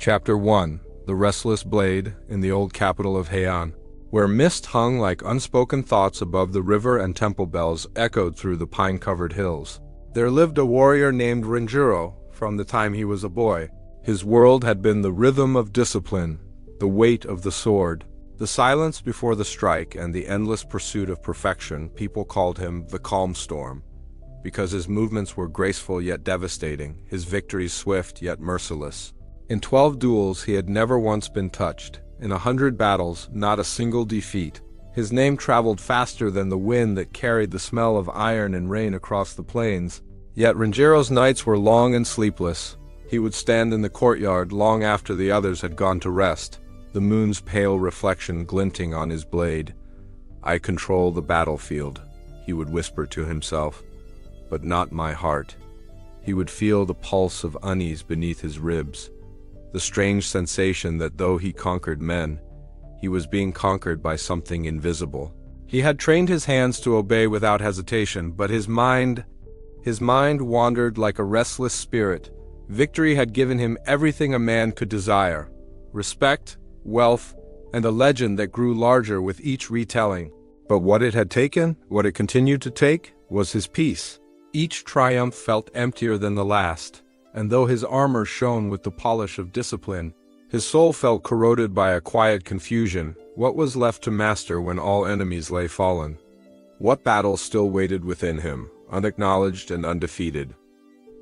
Chapter 1. The Restless Blade in the old capital of Heian, where mist hung like unspoken thoughts above the river and temple bells echoed through the pine-covered hills. There lived a warrior named Renjiro from the time he was a boy. His world had been the rhythm of discipline, the weight of the sword, the silence before the strike, and the endless pursuit of perfection. People called him the Calm Storm, because his movements were graceful yet devastating, his victories swift yet merciless. In 12 duels he had never once been touched. In 100 battles, not a single defeat. His name traveled faster than the wind that carried the smell of iron and rain across the plains. Yet Renjiro's nights were long and sleepless. He would stand in the courtyard long after the others had gone to rest, the moon's pale reflection glinting on his blade. "I control the battlefield," he would whisper to himself, "but not my heart." He would feel the pulse of unease beneath his ribs, the strange sensation that though he conquered men, he was being conquered by something invisible. He had trained his hands to obey without hesitation, but his mind wandered like a restless spirit. Victory had given him everything a man could desire: respect, wealth, and a legend that grew larger with each retelling. But what it had taken, what it continued to take, was his peace. Each triumph felt emptier than the last, and though his armor shone with the polish of discipline, his soul felt corroded by a quiet confusion. What was left to master when all enemies lay fallen? What battle still waited within him, unacknowledged and undefeated?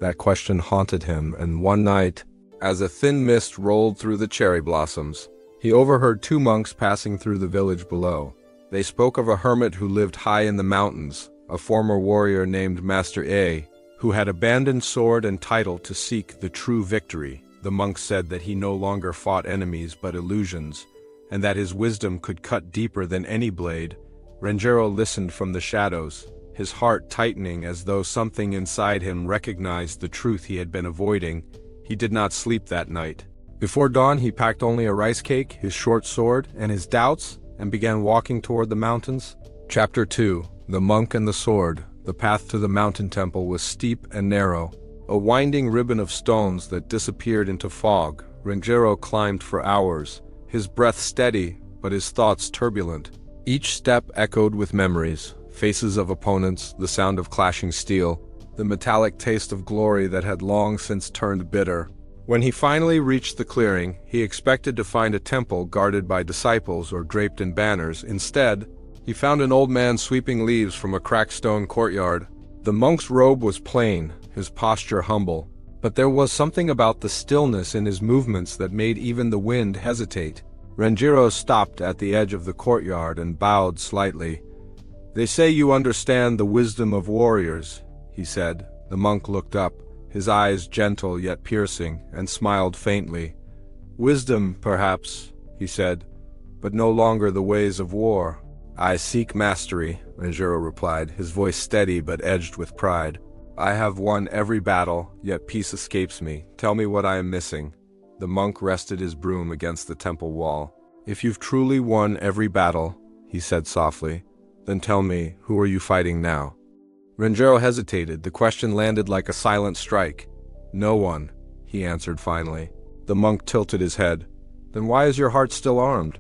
That question haunted him, and one night, as a thin mist rolled through the cherry blossoms, he overheard 2 monks passing through the village below. They spoke of a hermit who lived high in the mountains, a former warrior named Master A, who had abandoned sword and title to seek the true victory. The monks said that he no longer fought enemies but illusions, and that his wisdom could cut deeper than any blade. Renjiro listened from the shadows, his heart tightening as though something inside him recognized the truth he had been avoiding. He did not sleep that night. Before dawn he packed only a rice cake, his short sword, and his doubts, and began walking toward the mountains. Chapter 2. The Monk and the Sword. The path to the mountain temple was steep and narrow, a winding ribbon of stones that disappeared into fog. Renjiro climbed for hours, his breath steady, but his thoughts turbulent. Each step echoed with memories, faces of opponents, the sound of clashing steel, the metallic taste of glory that had long since turned bitter. When he finally reached the clearing, he expected to find a temple guarded by disciples or draped in banners. Instead, he found an old man sweeping leaves from a cracked stone courtyard. The monk's robe was plain, his posture humble, but there was something about the stillness in his movements that made even the wind hesitate. Renjiro stopped at the edge of the courtyard and bowed slightly. "They say you understand the wisdom of warriors," he said. The monk looked up, his eyes gentle yet piercing, and smiled faintly. "Wisdom, perhaps," he said, "but no longer the ways of war." "I seek mastery," Renjiro replied, his voice steady but edged with pride. "I have won every battle, yet peace escapes me. Tell me what I am missing." The monk rested his broom against the temple wall. "If you've truly won every battle," he said softly, "then tell me, who are you fighting now?" Renjiro hesitated. The question landed like a silent strike. "No one," he answered finally. The monk tilted his head. "Then why is your heart still armed?"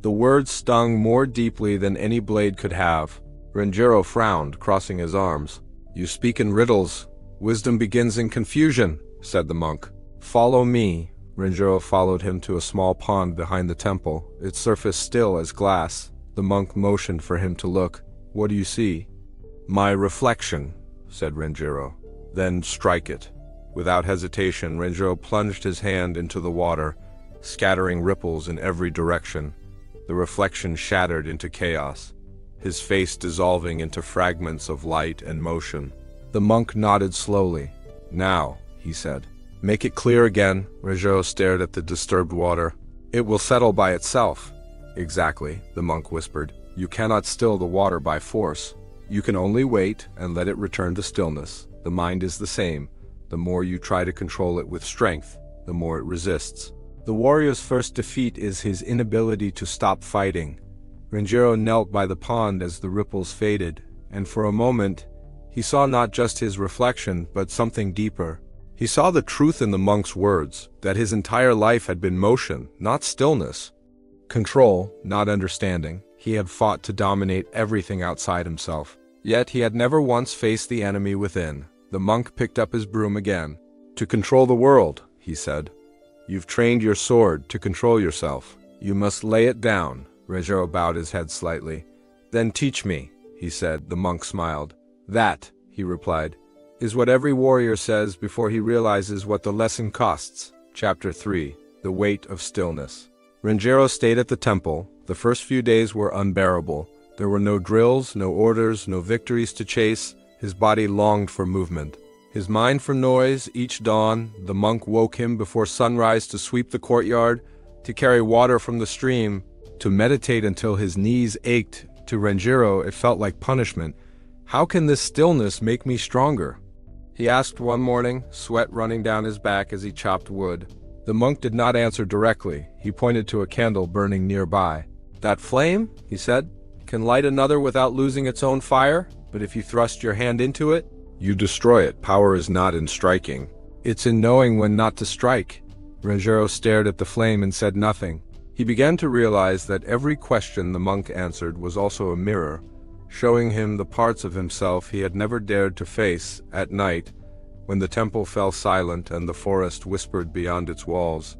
The words stung more deeply than any blade could have. Renjiro frowned, crossing his arms. "You speak in riddles. Wisdom begins in confusion," said the monk. "Follow me." Renjiro followed him to a small pond behind the temple, its surface still as glass. The monk motioned for him to look. "What do you see?" "My reflection," said Renjiro. "Then strike it." Without hesitation, Renjiro plunged his hand into the water, scattering ripples in every direction. The reflection shattered into chaos, his face dissolving into fragments of light and motion. The monk nodded slowly. "Now," he said. "Make it clear again." Renjiro stared at the disturbed water. "It will settle by itself." "Exactly," the monk whispered. "You cannot still the water by force. You can only wait and let it return to stillness. The mind is the same. The more you try to control it with strength, the more it resists. The warrior's first defeat is his inability to stop fighting." Renjiro knelt by the pond as the ripples faded, and for a moment, he saw not just his reflection but something deeper. He saw the truth in the monk's words, that his entire life had been motion, not stillness. Control, not understanding. He had fought to dominate everything outside himself. Yet he had never once faced the enemy within. The monk picked up his broom again. "To control the world," he said. "You've trained your sword to control yourself. You must lay it down." Renjiro bowed his head slightly. "Then teach me," he said. The monk smiled. "That," he replied, "is what every warrior says before he realizes what the lesson costs." Chapter 3. The Weight of Stillness. Renjiro stayed at the temple. The first few days were unbearable. There were no drills, no orders, no victories to chase. His body longed for movement. His mind for noise. Each dawn, the monk woke him before sunrise to sweep the courtyard, to carry water from the stream, to meditate until his knees ached. To Renjiro, it felt like punishment. "How can this stillness make me stronger?" he asked one morning, sweat running down his back as he chopped wood. The monk did not answer directly. He pointed to a candle burning nearby. "That flame," he said, "can light another without losing its own fire, but if you thrust your hand into it, you destroy it. Power is not in striking. It's in knowing when not to strike." Renjiro stared at the flame and said nothing. He began to realize that every question the monk answered was also a mirror, showing him the parts of himself he had never dared to face. At night, when the temple fell silent and the forest whispered beyond its walls,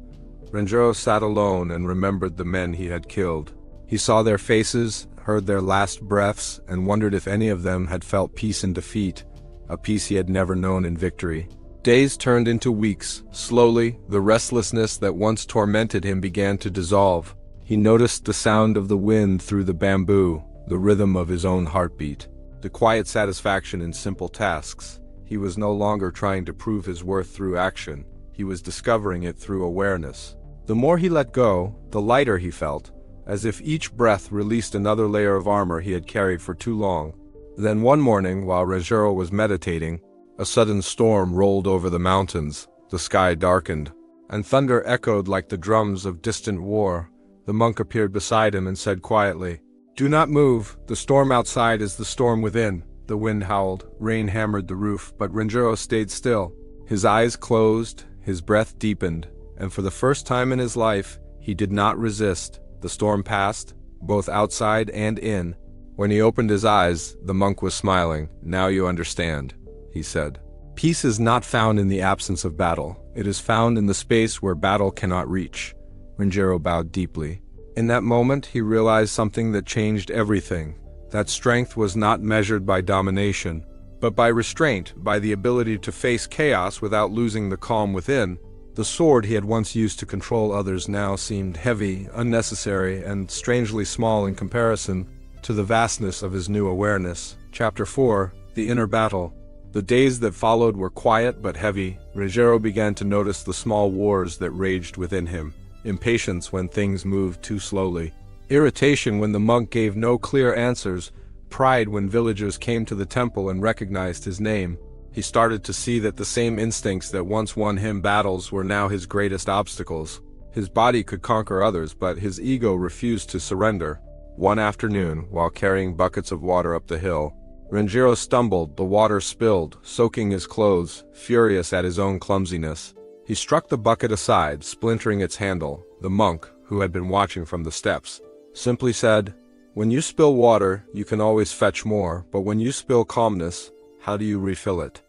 Renjiro sat alone and remembered the men he had killed. He saw their faces, heard their last breaths, and wondered if any of them had felt peace in defeat, a peace he had never known in victory. Days turned into weeks. Slowly, the restlessness that once tormented him began to dissolve. He noticed the sound of the wind through the bamboo, the rhythm of his own heartbeat, the quiet satisfaction in simple tasks. He was no longer trying to prove his worth through action. He was discovering it through awareness. The more he let go, the lighter he felt, as if each breath released another layer of armor he had carried for too long. Then one morning, while Renjiro was meditating, a sudden storm rolled over the mountains. The sky darkened, and thunder echoed like the drums of distant war. The monk appeared beside him and said quietly, "Do not move. The storm outside is the storm within." The wind howled, rain hammered the roof, but Renjiro stayed still. His eyes closed, his breath deepened, and for the first time in his life, he did not resist. The storm passed, both outside and in. When he opened his eyes, the monk was smiling. "Now you understand," he said. "Peace is not found in the absence of battle. It is found in the space where battle cannot reach." Renjiro bowed deeply. In that moment, he realized something that changed everything. That strength was not measured by domination, but by restraint, by the ability to face chaos without losing the calm within. The sword he had once used to control others now seemed heavy, unnecessary, and strangely small in comparison to the vastness of his new awareness. Chapter 4. The Inner Battle. The days that followed were quiet but heavy. Renjiro began to notice the small wars that raged within him. Impatience when things moved too slowly. Irritation when the monk gave no clear answers. Pride when villagers came to the temple and recognized his name. He started to see that the same instincts that once won him battles were now his greatest obstacles. His body could conquer others, but his ego refused to surrender. One afternoon, while carrying buckets of water up the hill, Renjiro stumbled. The water spilled, soaking his clothes. Furious at his own clumsiness, he struck the bucket aside, splintering its handle. The monk, who had been watching from the steps, simply said, "When you spill water, you can always fetch more, but when you spill calmness, how do you refill it?"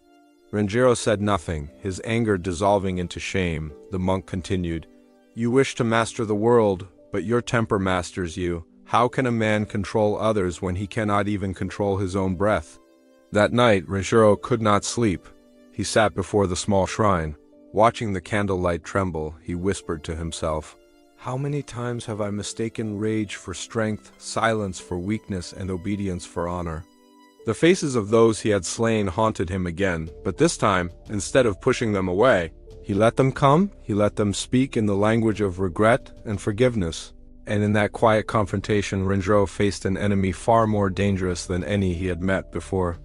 Renjiro said nothing, his anger dissolving into shame. The monk continued, "You wish to master the world, but your temper masters you. How can a man control others when he cannot even control his own breath?" That night, Renjiro could not sleep. He sat before the small shrine. Watching the candlelight tremble, he whispered to himself, "How many times have I mistaken rage for strength, silence for weakness, and obedience for honor?" The faces of those he had slain haunted him again, but this time, instead of pushing them away, he let them come. He let them speak in the language of regret and forgiveness. And in that quiet confrontation, Renjiro faced an enemy far more dangerous than any he had met before: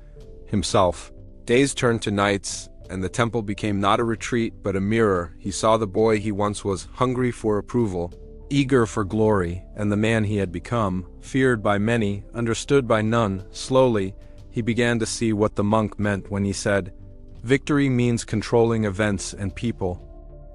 himself. Days turned to nights, and the temple became not a retreat but a mirror. He saw the boy he once was, hungry for approval, eager for glory, and the man he had become, feared by many, understood by none. Slowly, he began to see what the monk meant when he said, Victory means controlling events and people.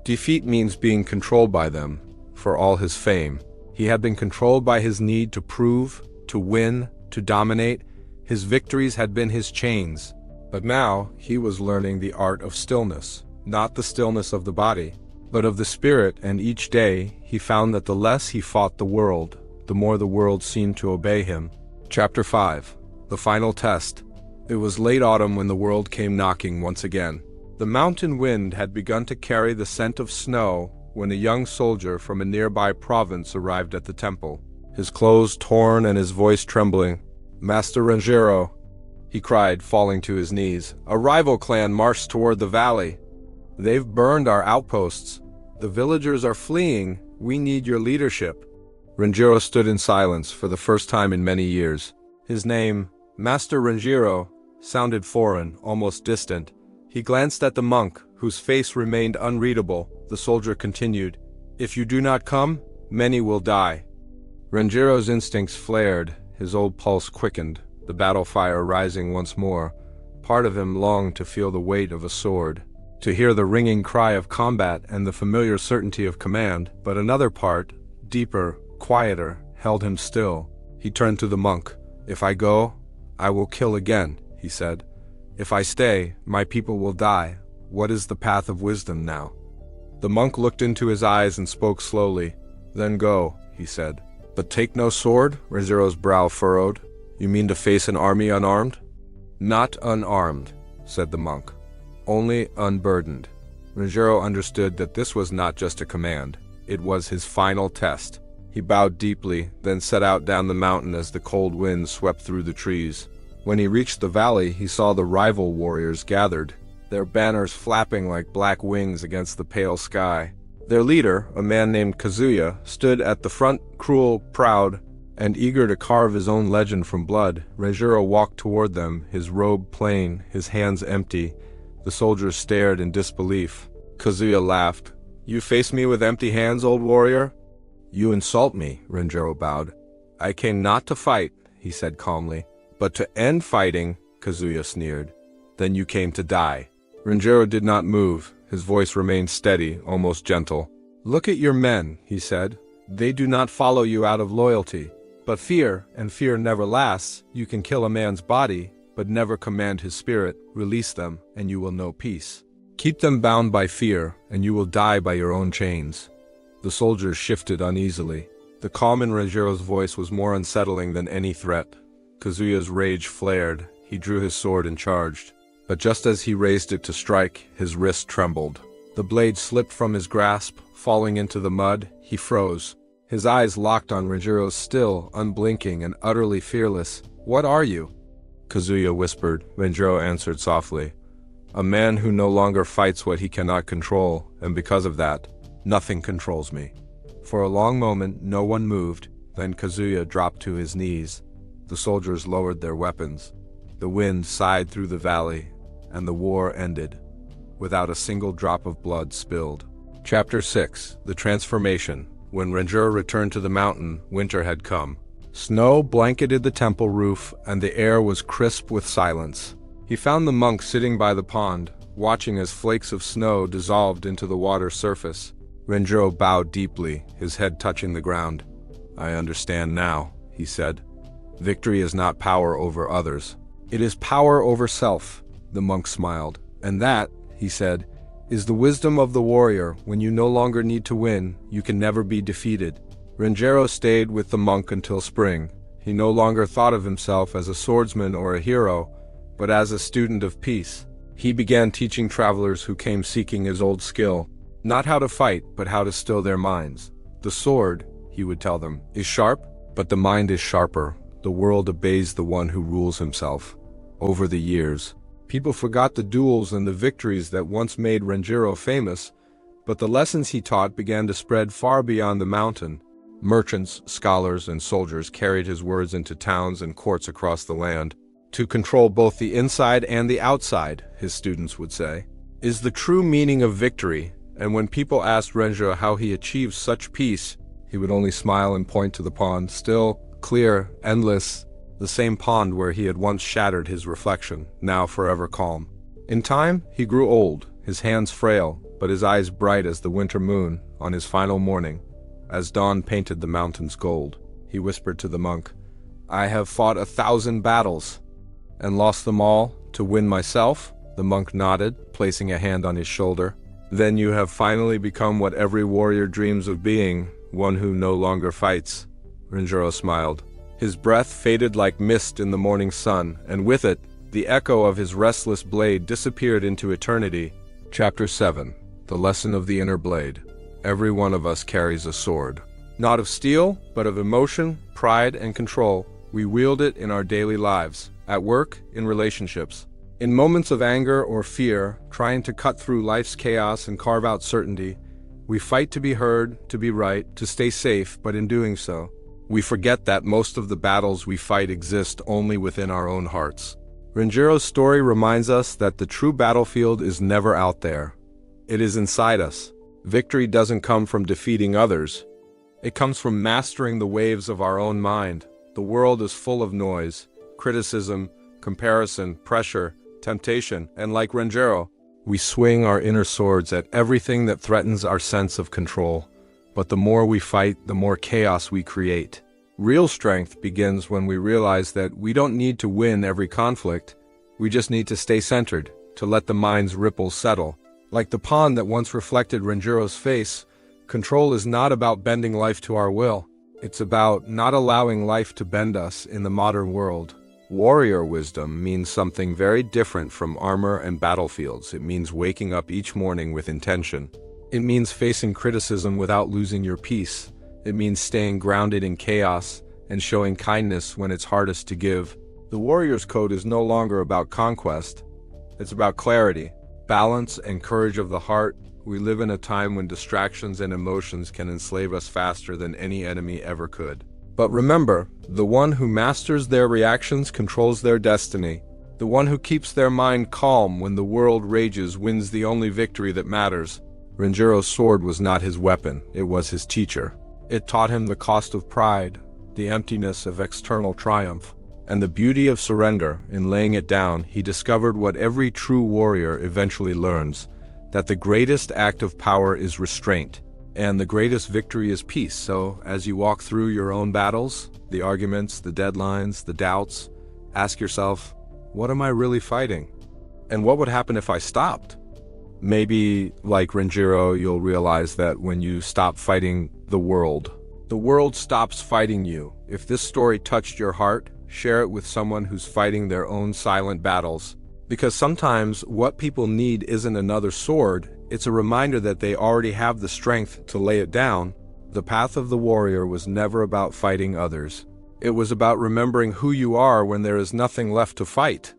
Defeat means being controlled by them. For all his fame, he had been controlled by his need to prove, to win, to dominate. His victories had been his chains. But now he was learning the art of stillness, not the stillness of the body, but of the spirit, and each day he found that the less he fought the world, the more the world seemed to obey him. Chapter 5. The Final Test. It was late autumn when the world came knocking once again. The mountain wind had begun to carry the scent of snow when a young soldier from a nearby province arrived at the temple. His clothes torn and his voice trembling. "Master Rangero," he cried, falling to his knees. "A rival clan marched toward the valley. They've burned our outposts. The villagers are fleeing. We need your leadership." Rangero stood in silence for the first time in many years. His name, Master Rangero, sounded foreign, almost distant. He glanced at the monk, whose face remained unreadable. The soldier continued, "If you do not come, many will die." Rangero's instincts flared, his old pulse quickened, the battle fire rising once more. Part of him longed to feel the weight of a sword, to hear the ringing cry of combat and the familiar certainty of command, but another part, deeper, quieter, held him still. He turned to the monk. "If I go, I will kill again," he said. "If I stay, my people will die. What is the path of wisdom now?" The monk looked into his eyes and spoke slowly. "Then go," he said. "But take no sword?" Rangero's brow furrowed. "You mean to face an army unarmed?" "Not unarmed," said the monk. "Only unburdened." Rangero understood that this was not just a command. It was his final test. He bowed deeply, then set out down the mountain as the cold wind swept through the trees. When he reached the valley, he saw the rival warriors gathered, their banners flapping like black wings against the pale sky. Their leader, a man named Kazuya, stood at the front, cruel, proud, and eager to carve his own legend from blood. Rangero walked toward them, his robe plain, his hands empty. The soldiers stared in disbelief. Kazuya laughed. "You face me with empty hands, old warrior?" "You insult me," Rangero bowed. "I came not to fight," he said calmly. "But to end fighting," Kazuya sneered. "Then you came to die." Rangero did not move. His voice remained steady, almost gentle. "Look at your men," he said. "They do not follow you out of loyalty. But fear, and fear never lasts. You can kill a man's body, but never command his spirit. Release them, and you will know peace. Keep them bound by fear, and you will die by your own chains." The soldiers shifted uneasily. The calm in Rangero's voice was more unsettling than any threat. Kazuya's rage flared. He drew his sword and charged. But just as he raised it to strike, his wrist trembled. The blade slipped from his grasp, falling into the mud. He froze. His eyes locked on Rangero's, still, unblinking, and utterly fearless. "What are you?" Kazuya whispered. Rangero answered softly. "A man who no longer fights what he cannot control, and because of that, nothing controls me." For a long moment, no one moved. Then Kazuya dropped to his knees. The soldiers lowered their weapons. The wind sighed through the valley, and the war ended, without a single drop of blood spilled. Chapter 6. The Transformation. When Rangero returned to the mountain, winter had come. Snow blanketed the temple roof, and the air was crisp with silence. He found the monk sitting by the pond, watching as flakes of snow dissolved into the water's surface. Rangero bowed deeply, his head touching the ground. "I understand now," he said. "Victory is not power over others. It is power over self." The monk smiled. "And that," he said, "is the wisdom of the warrior. When you no longer need to win, you can never be defeated." Rangero stayed with the monk until spring. He no longer thought of himself as a swordsman or a hero, but as a student of peace. He began teaching travelers who came seeking his old skill. Not how to fight, but how to still their minds. "The sword," he would tell them, "is sharp, but the mind is sharper. The world obeys the one who rules himself." Over the years, people forgot the duels and the victories that once made Rangero famous, but the lessons he taught began to spread far beyond the mountain. Merchants, scholars, and soldiers carried his words into towns and courts across the land. "To control both the inside and the outside," his students would say, "is the true meaning of victory." And when people asked Rangero how he achieved such peace, he would only smile and point to the pond, still, clear, endless, the same pond where he had once shattered his reflection, now forever calm. In time, he grew old, his hands frail, but his eyes bright as the winter moon on his final morning. As dawn painted the mountains gold, he whispered to the monk, "I have fought 1,000 battles, and lost them all to win myself." The monk nodded, placing a hand on his shoulder. "Then you have finally become what every warrior dreams of being, one who no longer fights." Renjiro smiled. His breath faded like mist in the morning sun, and with it, the echo of his restless blade disappeared into eternity. Chapter 7. The Lesson of the Inner Blade. Every one of us carries a sword. Not of steel, but of emotion, pride, and control. We wield it in our daily lives, at work, in relationships. In moments of anger or fear, trying to cut through life's chaos and carve out certainty, we fight to be heard, to be right, to stay safe, but in doing so, we forget that most of the battles we fight exist only within our own hearts. Renjiro's story reminds us that the true battlefield is never out there. It is inside us. Victory doesn't come from defeating others. It comes from mastering the waves of our own mind. The world is full of noise, criticism, comparison, pressure, temptation, and like Renjiro, we swing our inner swords at everything that threatens our sense of control. But the more we fight, the more chaos we create. Real strength begins when we realize that we don't need to win every conflict. We just need to stay centered, to let the mind's ripples settle. Like the pond that once reflected Renjiro's face, control is not about bending life to our will. It's about not allowing life to bend us in the modern world. Warrior wisdom means something very different from armor and battlefields. It means waking up each morning with intention. It means facing criticism without losing your peace. It means staying grounded in chaos and showing kindness when it's hardest to give. The warrior's code is no longer about conquest. It's about clarity, balance, and courage of the heart. We live in a time when distractions and emotions can enslave us faster than any enemy ever could. But remember, the one who masters their reactions controls their destiny. The one who keeps their mind calm when the world rages wins the only victory that matters. Renjiro's sword was not his weapon, it was his teacher. It taught him the cost of pride, the emptiness of external triumph, and the beauty of surrender. In laying it down, he discovered what every true warrior eventually learns, that the greatest act of power is restraint, and the greatest victory is peace. So, as you walk through your own battles, the arguments, the deadlines, the doubts, ask yourself, what am I really fighting? And what would happen if I stopped? Maybe, like Renjiro, you'll realize that when you stop fighting the world stops fighting you. If this story touched your heart, share it with someone who's fighting their own silent battles. Because sometimes what people need isn't another sword, it's a reminder that they already have the strength to lay it down. The path of the warrior was never about fighting others. It was about remembering who you are when there is nothing left to fight.